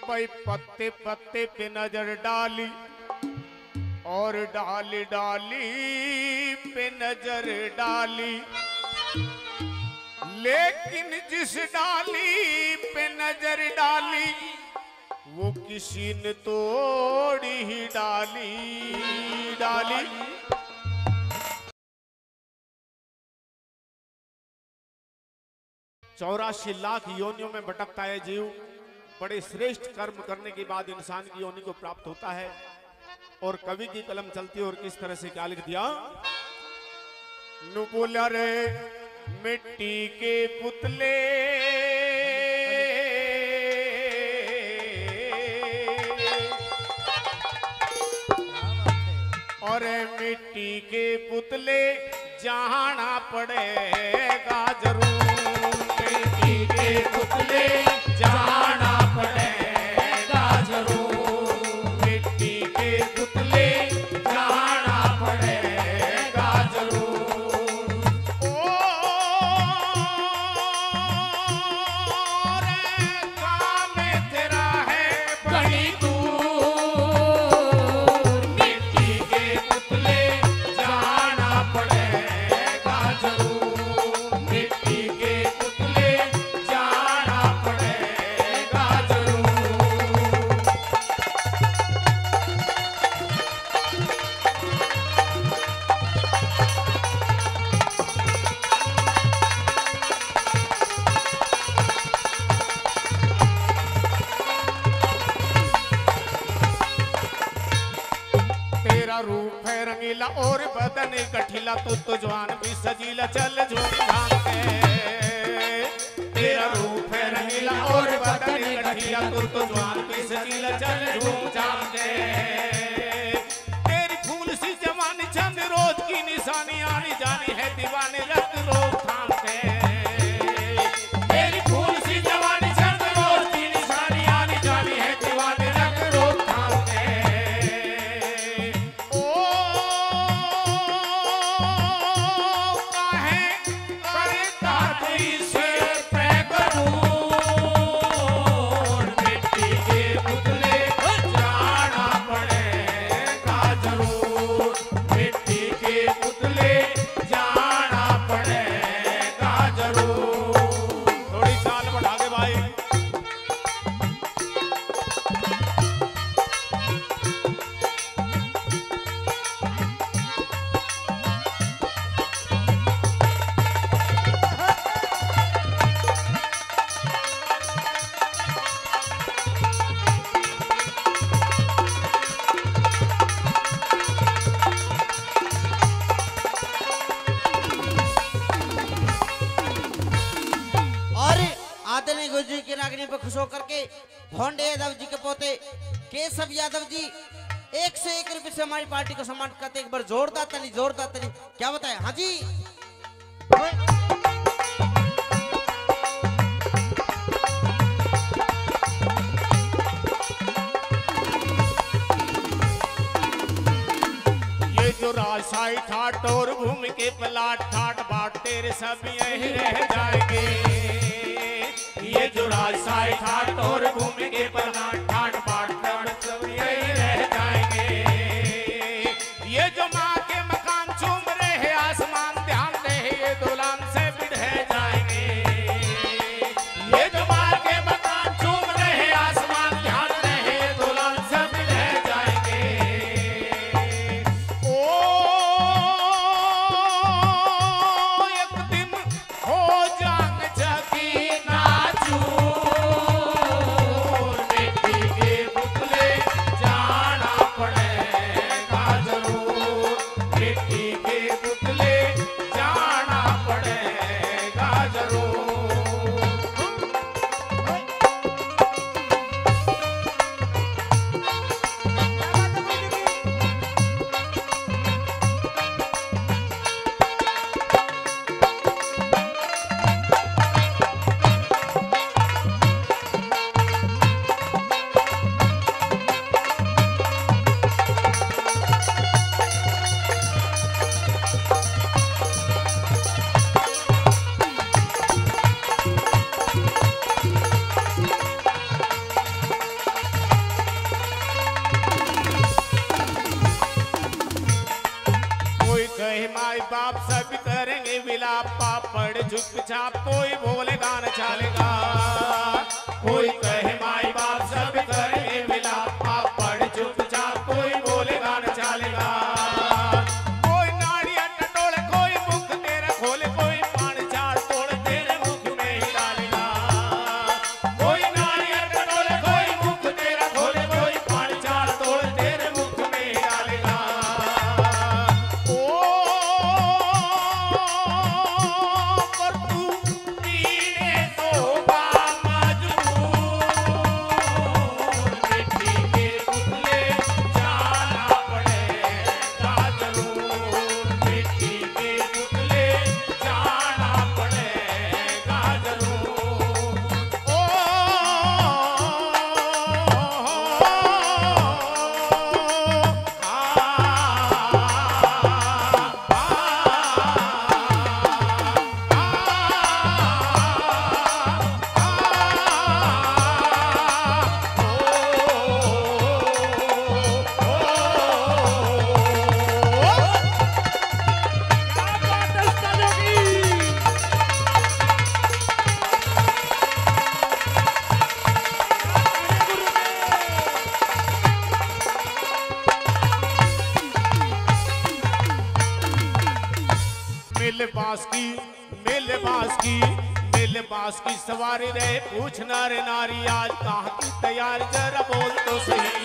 भाई पत्ते पत्ते पे नजर डाली और डाली डाली पे नजर डाली, लेकिन जिस डाली पे नजर डाली वो किसी ने तोड़ी ही डाली डाली। 84 लाख योनियों में भटकता है जीव, बड़े श्रेष्ठ कर्म करने के बाद इंसान की योनि को प्राप्त होता है। और कवि की कलम चलती है और किस तरह से क्या लिख दिया, नु बोला रे मिट्टी के पुतले और मिट्टी के पुतले जाना पड़ेगा जरूर, मिट्टी के पुतले जाना पड़ेगा जरूर, मिट्टी के पुतले जाना पड़ेगा जरूर। ओ रे काम तेरा है बड़ी रूप है रंगीला और बदन कठिला, तू तो जवान भी सजीला चल झूम झाम के। तेरा रूप है रंगीला और बदन कठिला, तू तो जवान भी सजीला चल झूम झाम के। तेरी फूल सी जवानी चंद रोज की निशानी, आनी जानी है दीवानी रख रोज थाम के। तेरी फूल सी जवानी चंद रोज की निशानी, आनी जानी है दीवानी रख रोज थाम के। जी के नागनी पर खुश होकर के भोंडे यादव जी के पोते केशव यादव जी 101 रुपए से हमारी पार्टी को सम्मान करते। एक बार जोरदार ताली क्या बताए। हाँ जी ये जो राजशाही ठाट और भूमि के पलाट ठाट बाट तेरे सब यही रह जाएंगे। ये जो राजशाही ठाट और भूमि के पलाट ठाट बाट सब यही रह जाएंगे। ये जो माँ के मकान चूम रहे हैं आसमान ध्यान दे, ये दुल्हन से बिढ़ जाएंगे। ये जो माँ के मकान चूम रहे हैं आसमान ध्यान दे, ये दुल्हन से बिढ़ जाएंगे। एक दिन हो जाएंगे जगी नाचूर, कहे माई बाप सब करेंगे विलाप, पापड़ चुपचाप कोई बोलेगा न चलेगा। कोई कहे माई बाप सब करेंगे विलाप, पापड़ चुपचाप कोई बोलेगा न चलेगा। कोई नाड़ियां टटोले कोई मुख तेरा खोले, कोई पान चार तोड़ तेरे मुख में ही डालेगा। कोई नाड़ियां टटोले कोई मुख तेरा खोले, कोई पान चार तोड़ तेरे मुख में ही डालेगा। ओ पर तू पीने तो मिल बास की सवारी रहे, पूछना रे नारी आज कहाँ की तैयार जरा बोल तो सही।